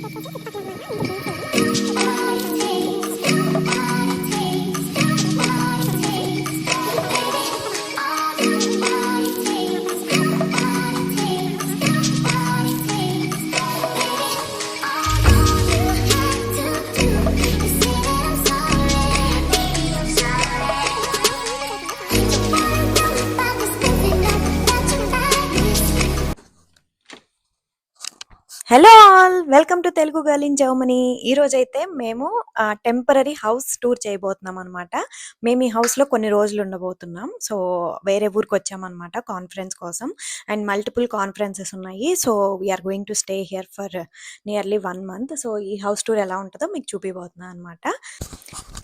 Hello all, welcome to Telugu girl in Germany. ఈ రోజైతే మేము టెంపరరీ హౌస్ టూర్ చేయబోతున్నాం అనమాట. మేము ఈ హౌస్లో కొన్ని రోజులు ఉండబోతున్నాం. సో వేరే ఊరికి వచ్చామన్నమాట కాన్ఫరెన్స్ కోసం, అండ్ మల్టిపుల్ కాన్ఫరెన్సెస్ ఉన్నాయి. So we are going to stay here for nearly 1 month. సో ఈ హౌస్ టూర్ ఎలా ఉంటుందో మీకు చూపిపోతున్నాను అనమాట.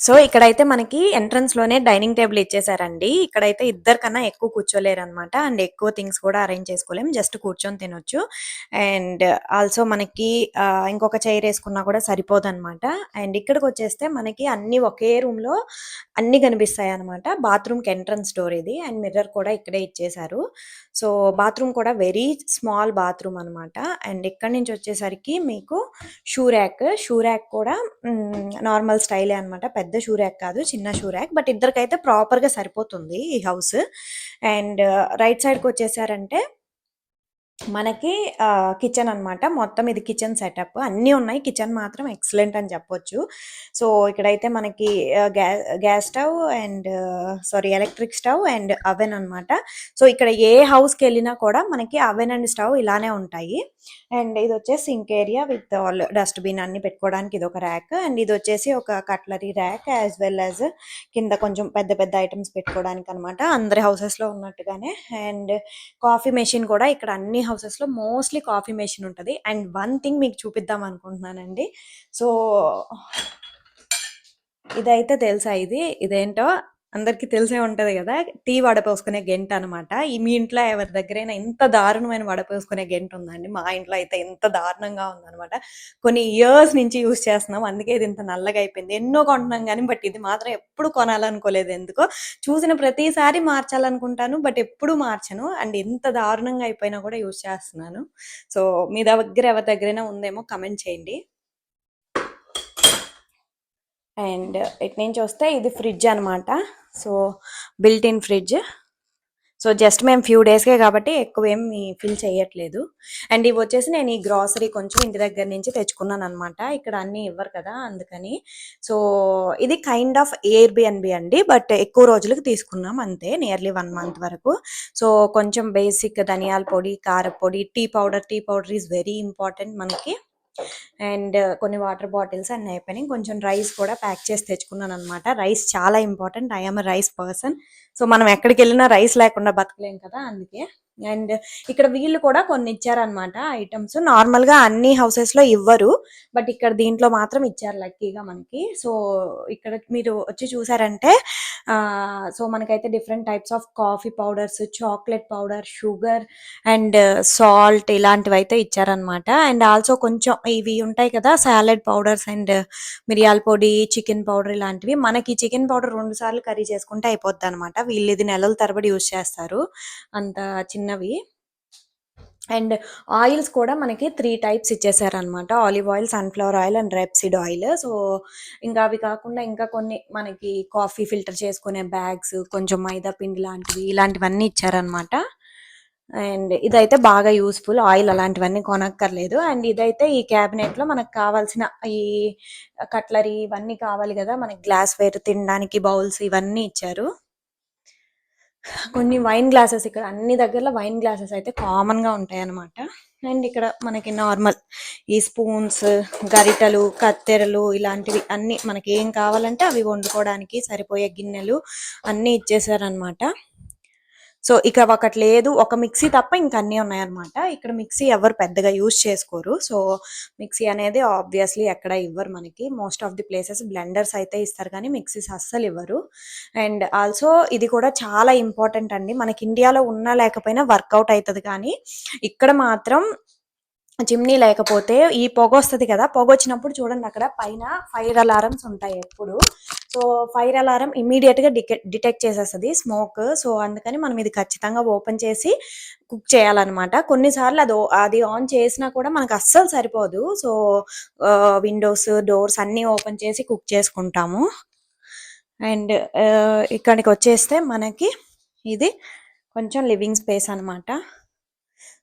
సో ఇక్కడైతే మనకి ఎంట్రన్స్ లోనే డైనింగ్ టేబుల్ ఇచ్చేసారండి. ఇక్కడైతే ఇద్దరు కన్నా ఎక్కువ కూర్చోలేరు అనమాట, అండ్ ఎక్కువ థింగ్స్ కూడా అరేంజ్ చేసుకోలేం, జస్ట్ కూర్చొని తినొచ్చు. అండ్ ఆల్సో మనకి ఇంకొక చైర్ వేసుకున్నా కూడా సరిపోదు అనమాట. అండ్ ఇక్కడికి వచ్చేస్తే మనకి అన్ని ఒకే రూమ్ లో అన్ని కనిపిస్తాయి అనమాట. బాత్రూమ్ కి ఎంట్రన్స్ డోర్ ఇది, అండ్ మిర్రర్ కూడా ఇక్కడే ఇచ్చేసారు. సో బాత్రూమ్ కూడా వెరీ స్మాల్ బాత్రూమ్ అనమాట. అండ్ ఇక్కడ నుంచి వచ్చేసరికి మీకు షూ ర్యాక్ కూడా నార్మల్ స్టైలే అనమాట. పెద్ద షూ ర్యాక్ కాదు, చిన్న షూ ర్యాక్, బట్ ఇద్దరికైతే ప్రాపర్ గా సరిపోతుంది ఈ హౌస్. అండ్ రైట్ సైడ్కి వచ్చేసారంటే మనకి కిచెన్ అనమాట. మొత్తం ఇది కిచెన్ సెటప్, అన్నీ ఉన్నాయి. కిచెన్ మాత్రం ఎక్సలెంట్ అని చెప్పొచ్చు. సో ఇక్కడైతే మనకి gas stove and electric stove and oven అనమాట. సో ఇక్కడ ఏ హౌస్కి వెళ్ళినా కూడా మనకి అవెన్ అండ్ స్టవ్ ఇలానే ఉంటాయి. అండ్ ఇది వచ్చేసి sink area with all dustbin అన్ని పెట్టుకోవడానికి ఇది ఒక ర్యాక్, అండ్ ఇది వచ్చేసి ఒక cutlery rack, as well as కింద కొంచెం పెద్ద పెద్ద ఐటమ్స్ పెట్టుకోవడానికి అనమాట, అందరి హౌసెస్ లో ఉన్నట్టుగానే. అండ్ కాఫీ మెషిన్ కూడా ఇక్కడ అన్ని హౌసెస్ లో మోస్ట్లీ కాఫీ మెషిన్ ఉంటుంది. అండ్ వన్ థింగ్ మీకు చూపిద్దాం అనుకుంటున్నానండి. సో ఇదైతే తెలుసా, ఇదేంటో అందరికి తెలిసే ఉంటది కదా, టీ వడపోసుకునే గెంట్ అనమాట. మీ ఇంట్లో ఎవరి దగ్గరైనా ఇంత దారుణమైన వడపోసుకునే గెంట్ ఉందండి? మా ఇంట్లో అయితే ఎంత దారుణంగా ఉందనమాట. కొన్ని ఇయర్స్ నుంచి యూజ్ చేస్తున్నాం, అందుకే ఇది ఇంత నల్లగా అయిపోయింది. ఎన్నో కొంటున్నాం కానీ, బట్ ఇది మాత్రం ఎప్పుడు కొనాలనుకోలేదు. ఎందుకో చూసిన ప్రతిసారి మార్చాలనుకుంటాను, బట్ ఎప్పుడు మార్చను. అండ్ ఇంత దారుణంగా అయిపోయినా కూడా యూజ్ చేస్తున్నాను. సో మీ దగ్గర ఎవరి దగ్గరైనా ఉందేమో కమెంట్ చేయండి. అండ్ ఇటు నుంచి వస్తే ఇది ఫ్రిడ్జ్ అనమాట. So built in fridge. So just మేము ఫ్యూ డేస్కే కాబట్టి ఎక్కువ ఏమి ఫిల్ చేయట్లేదు. అండ్ ఇవి వచ్చేసి నేను ఈ గ్రాసరీ కొంచెం ఇంటి దగ్గర నుంచి తెచ్చుకున్నాను అనమాట. ఇక్కడ అన్నీ ఇవ్వరు కదా, అందుకని. సో ఇది కైండ్ ఆఫ్ ఎయిర్బిఎన్బి అండి, బట్ ఎక్కువ రోజులకు తీసుకున్నాం అంతే, నియర్లీ 1 month వరకు. సో కొంచెం బేసిక్ ధనియాల పొడి, కారపొడి, tea powder is very important మనకి. అండ్ కొన్ని వాటర్ బాటిల్స్ అన్నీ అయిపోయినాయి. కొంచెం రైస్ కూడా ప్యాక్ చేసి తెచ్చుకున్నాను అనమాట. రైస్ చాలా important, I'm rice person. So మనం ఎక్కడికి వెళ్ళినా రైస్ లేకుండా బతకలేం కదా, అందుకే. అండ్ ఇక్కడ వీళ్ళు కూడా కొన్ని ఇచ్చారనమాట ఐటమ్స్. నార్మల్ గా అన్ని హౌసెస్ లో ఇవ్వరు, బట్ ఇక్కడ దీంట్లో మాత్రం ఇచ్చారు లక్కీగా మనకి. సో ఇక్కడ మీరు వచ్చి చూసారంటే సో మనకైతే different types of coffee powders, chocolate powder, sugar and salt ఇలాంటివి అయితే ఇచ్చారనమాట. అండ్ ఆల్సో కొంచెం ఇవి ఉంటాయి కదా సాలెడ్ పౌడర్స్ అండ్ మిరియాల పొడి, చికెన్ పౌడర్ ఇలాంటివి. మనకి చికెన్ పౌడర్ 2 సార్లు కర్రీ చేసుకుంటే అయిపోద్ది అనమాట. వీళ్ళు ఇది నెలల తరబడి యూజ్ చేస్తారు, అంత చిన్నవి. అండ్ ఆయిల్స్ కూడా మనకి 3 టైప్స్ ఇచ్చేసారనమాట. Olive oil, sunflower oil and rapeseed oil. So ఇంకా అవి కాకుండా ఇంకా కొన్ని మనకి కాఫీ ఫిల్టర్ చేసుకునే బ్యాగ్స్, కొంచెం మైదా పిండి లాంటివి, ఇలాంటివన్నీ ఇచ్చారనమాట. అండ్ ఇదైతే బాగా యూస్ఫుల్, ఆయిల్ అలాంటివన్నీ కొనక్కర్లేదు. అండ్ ఇదైతే ఈ క్యాబినెట్ లో మనకు కావాల్సిన ఈ కట్లరీ ఇవన్నీ కావాలి కదా మనకి, గ్లాస్ వేర్, తినడానికి బౌల్స్ ఇవన్నీ ఇచ్చారు. కొన్ని వైన్ గ్లాసెస్, ఇక్కడ అన్ని దగ్గరలో వైన్ గ్లాసెస్ అయితే కామన్ గా ఉంటాయి అనమాట. అండ్ ఇక్కడ మనకి నార్మల్ ఈ స్పూన్స్, గరిటెలు, కత్తెరలు ఇలాంటివి అన్ని మనకి ఏం కావాలంటే అవి వండుకోవడానికి సరిపోయే గిన్నెలు అన్ని ఇచ్చేసారనమాట. సో ఇక ఒకటి లేదు, ఒక మిక్సీ తప్ప ఇంక అన్నీ ఉన్నాయన్నమాట. ఇక్కడ మిక్సీ ఎవరు పెద్దగా యూజ్ చేసుకోరు. సో మిక్సీ అనేది ఆబ్వియస్లీ ఎక్కడ ఇవ్వరు మనకి. Most of the places blenders అయితే ఇస్తారు కానీ మిక్సీస్ అస్సలు ఇవ్వరు. అండ్ ఆల్సో ఇది కూడా చాలా ఇంపార్టెంట్ అండి, మనకి ఇండియాలో ఉన్నా లేకపోయినా వర్కౌట్ అవుతుంది, కానీ ఇక్కడ మాత్రం చిమ్నీ లేకపోతే ఈ పొగొస్తది కదా! పొగొచ్చినప్పుడు చూడండి అక్కడ పైన ఫైర్ అలారమ్స్ ఉంటాయి ఎప్పుడు. సో, ఫైర్ అలారం ఇమ్మీడియేట్‌గా డిటెక్ట్ చేసేస్తది స్మోక్. సో, అందుకని మనం ఇది ఖచ్చితంగా ఓపెన్ చేసి కుక్ చేయాలనమాట. కొన్నిసార్లు అది ఆన్ చేసినా కూడా మనకు అస్సలు సరిపోదు. సో, విండోస్, డోర్స్ అన్నీ ఓపెన్ చేసి కుక్ చేసుకుంటాము. అండ్ ఇక్కడికొచ్చేస్తే మనకి ఇది కొంచెం లివింగ్ స్పేస్ అనమాట.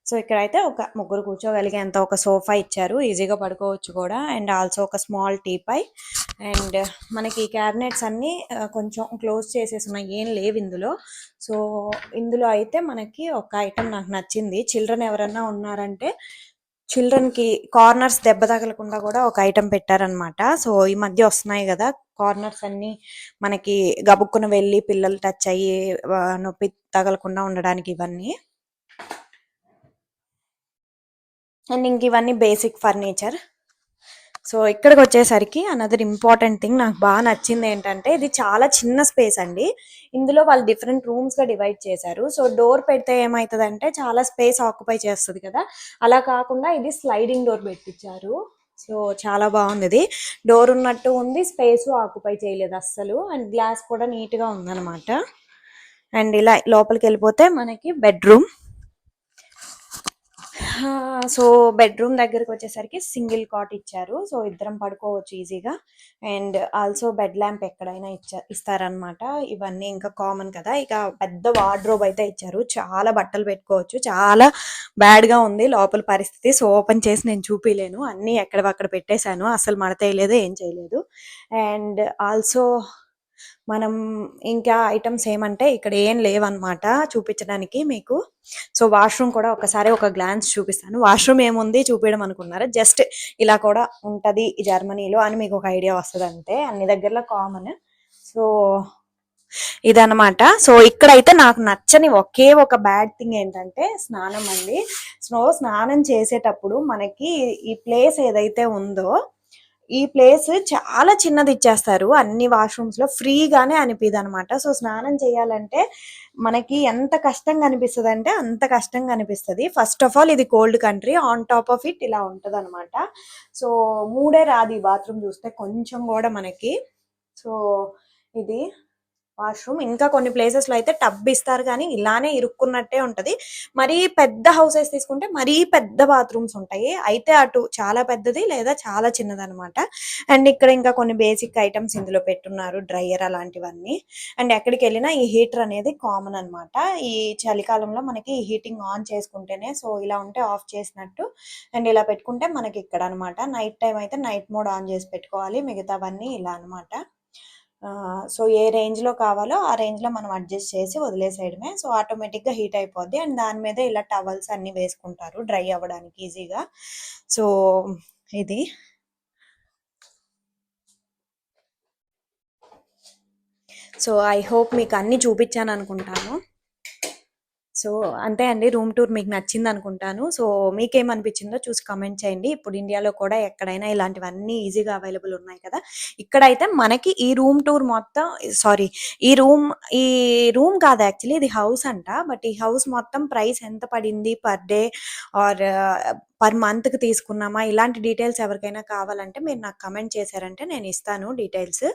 సో, ఇక్కడైతే ఒక ముగ్గురు కూర్చోగలిగేంత ఒక సోఫా ఇచ్చారు. ఈజీగా పడుకోవచ్చు కూడా. అండ్ ఆల్సో ఒక స్మాల్ టీపాయ్. అండ్ మనకి ఈ క్యాబినెట్స్ అన్నీ కొంచెం క్లోజ్ చేసేసున్నాయి. ఏం లేవు ఇందులో. సో, ఇందులో అయితే మనకి ఒక ఐటెం నాకు నచ్చింది. చిల్డ్రన్ ఎవరన్నా ఉన్నారంటే చిల్డ్రన్‌కి కార్నర్స్ దెబ్బ తగలకుండా కూడా ఒక ఐటెం పెట్టారనమాట. సో, ఈ మధ్య వస్తున్నాయి గదా! కార్నర్స్ అన్నీ మనకి గబుక్కున వెళ్లి పిల్లలు టచ్ అయ్యి నొప్పి తగలకుండా ఉండడానికి ఇవన్నీ. అండ్ ఇంక ఇవన్నీ బేసిక్ ఫర్నిచర్. సో, ఇక్కడికొచ్చేసరికి అనదర్ ఇంపార్టెంట్ థింగ్ నాకు నచ్చింది ఏంటంటే, ఇది చాలా చిన్న స్పేస్ అండి. ఇందులో వాళ్ళు డిఫరెంట్ రూమ్స్‌గా డివైడ్ చేశారు. సో, డోర్ పెడితే ఏమైతదంటే చాలా స్పేస్ ఆక్యుపై చేస్తది కదా! అలా కాకుండా ఇది స్లైడింగ్ డోర్ పెట్టిచ్చారు. సో, చాలా బావుందిది. డోర్ ఉన్నట్టు ఉంది. స్పేసు ఆక్యుపై చేయలేదు అస్సలు. అండ్ గ్లాస్ కూడా నీట్‌గా ఉందనమాట. అండ్ ఇలా లోపలికెళ్ళిపోతే మనకి బెడ్‌రూమ్. సో, బెడ్‌రూమ్ దగ్గరకొచ్చేసరికి సింగిల్ కాట్ ఇచ్చారు. సో, ఇద్దరం పడుకోవచ్చు ఈజీగా. అండ్ ఆల్సో బెడ్ ల్యాంప్ ఎక్కడైనా ఇస్తారనమాట. ఇవన్నీ ఇంకా కామన్ కదా! ఇక పెద్ద వార్డ్‌రోబ్ అయితే ఇచ్చారు. చాలా బట్టలు పెట్టుకోవచ్చు. చాలా బ్యాడ్‌గా ఉంది లోపల పరిస్థితి. సో, ఓపెన్ చేసి నేను చూపియలేను. అన్నీ ఎక్కడివక్కడ పెట్టేశాను. అస్సలు మడతేయలేదు, ఏం చేయలేదు. అండ్ ఆల్సో మనం ఇంకా ఐటెమ్స్ ఏమంటే ఇక్కడ ఏం లేవన్నమాట చూపించడానికి మీకు. సో, వాష్‌రూమ్ కూడా ఒకసారి ఒక గ్లాన్స్ చూపిస్తాను. వాష్‌రూమ్ ఏముంది చూపియడం అనుకున్నారా? జస్ట్ ఇలా కూడా ఉంటది జర్మనీలో అని మీకు ఒక ఐడియా వస్తదంతే. అన్ని దగ్గరలో కామన్. సో, ఇదనమాట. సో, ఇక్కడైతే నాకు నచ్చని ఒకే ఒక బ్యాడ్ థింగ్ ఏంటంటే స్నానం అండి. స్నానం చేసేటప్పుడు మనకి ఈ ప్లేస్ ఏదైతే ఉందో ఈ ప్లేస్ చాలా చిన్నది ఇచ్చేస్తారు అన్ని వాష్‌రూమ్స్‌లో. ఫ్రీగానే అనిపియదనమాట. సో, స్నానం చేయాలంటే మనకి ఎంత కష్టంగా అనిపిస్తదంటే అంత కష్టంగా అనిపిస్తది. ఫస్ట్ ఆఫ్ ఆల్ ఇది cold country. On top of it ఇలా ఉంటదనమాట. సో, మూడే రాదు ఈ బాత్రూమ్ చూస్తే కొంచెం గూడా మనకి. సో, ఇది వాష్‌రూమ్. ఇంకా కొన్ని ప్లేసెస్‌లో అయితే టబ్ ఇస్తారు గానీ, ఇలానే ఇరుక్కున్నట్టే ఉంటది. మరీ పెద్ద హౌసెస్ తీసుకుంటే మరీ పెద్ద బాత్రూమ్స్ ఉంటాయి. అయితే అటు చాలా పెద్దది లేదా చాలా చిన్నదనమాట. అండ్ ఇక్కడ ఇంకా కొన్ని బేసిక్ ఐటెమ్స్ ఇందులో పెట్టున్నారు. డ్రైయర్ అలాంటివన్నీ. అండ్ ఎక్కడికెళ్ళినా ఈ హీటర్ అనేది కామన్ అనమాట. ఈ చలికాలంలో మనకి ఈ హీటింగ్ ఆన్ చేసుకుంటేనే సో, ఇలా ఉంటే ఆఫ్ చేసినట్టు. అండ్ ఇలా పెట్టుకుంటే మనకి ఇక్కడనమాట. నైట్ టైమ్ అయితే నైట్ మోడ్ ఆన్ చేసి పెట్టుకోవాలి. మిగతావన్నీ ఇలా అనమాట. సో, ఏ రేంజ్‌లో కావాలో ఆ రేంజ్‌లో మనం అడ్జస్ట్ చేసి వదిలేసేయడమే. సో, ఆటోమేటిక్‌గా హీట్ అయిపోద్ది. అండ్ దాని మీదే ఇలా టవల్స్ అన్నీ వేసుకుంటారు డ్రై అవ్వడానికి ఈజీగా. సో, ఇది. సో, ఐ హోప్ మీకు అన్నీ చూపిచ్చాననుకుంటాను. సో, అంతే అండి. రూమ్ టూర్ మీకు నచ్చిందనుకుంటాను. సో, మీకేమనిపించిందో చూసి కామెంట్ చేయండి. ఇప్పుడు ఇండియాలో కూడా ఎక్కడైనా ఇలాంటివన్నీ ఈజీగా అవైలబుల్ ఉన్నాయి కదా! ఇక్కడైతే మనకి ఈ రూమ్ టూర్ మొత్తం సారీ ఈ రూమ్ ఈ రూమ్ కాదు యాక్చువల్లీ ఇది హౌస్ అంట. బట్ ఈ హౌస్ మొత్తం ప్రైస్ ఎంత పడింది పర్ డే ఆర్ పర్ మంత్‌కి తీసుకున్నామా? ఇలాంటి డీటెయిల్స్ ఎవరికైనా కావాలంటే మీరు నాకు కామెంట్ చేశారంటే నేను ఇస్తాను డీటెయిల్స్.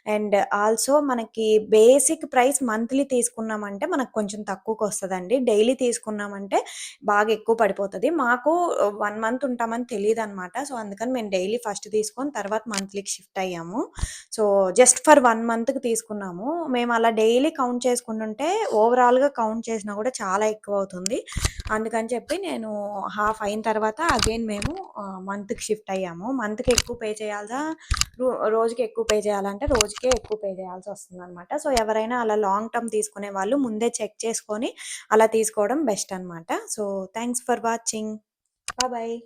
అండ్ ఆల్సో మనకి బేసిక్ ప్రైస్ మంత్లీ తీసుకున్నామంటే మనకు కొంచెం తక్కువకొస్తదండి. డైలీ తీసుకున్నామంటే బాగా ఎక్కువ పడిపోతది. మాకు 1 మంత్ ఉంటామని తెలీదనమాట. సో, అందుకని మేము డైలీ ఫస్ట్ తీసుకొని తర్వాత మంత్లీకి షిఫ్ట్ అయ్యాము. సో, జస్ట్ ఫర్ 1 మంత్‌కి తీసుకున్నాము. మేము అలా డైలీ కౌంట్ చేసుకుంటుంటే ఓవరాల్‌గా కౌంట్ చేసినా కూడా చాలా ఎక్కువవుతుంది. అందుకని చెప్పి నేను హాఫ్ అయిన తర్వాత అగైన్ మేము మంత్‌కి షిఫ్ట్ అయ్యాము. మంత్‌కి ఎక్కువ పే చేయాలా? రోజుకి ఎక్కువ పే చేయాలంటే రోజుకే ఎక్కువ పే చేయాల్సొస్తుందనమాట. సో, ఎవరైనా అలా లాంగ్ టర్మ్ తీసుకునే వాళ్ళు ముందే చెక్ చేసుకొని అలా తీసుకోవడం బెస్ట్ అనమాట. So, thanks for watching. Bye.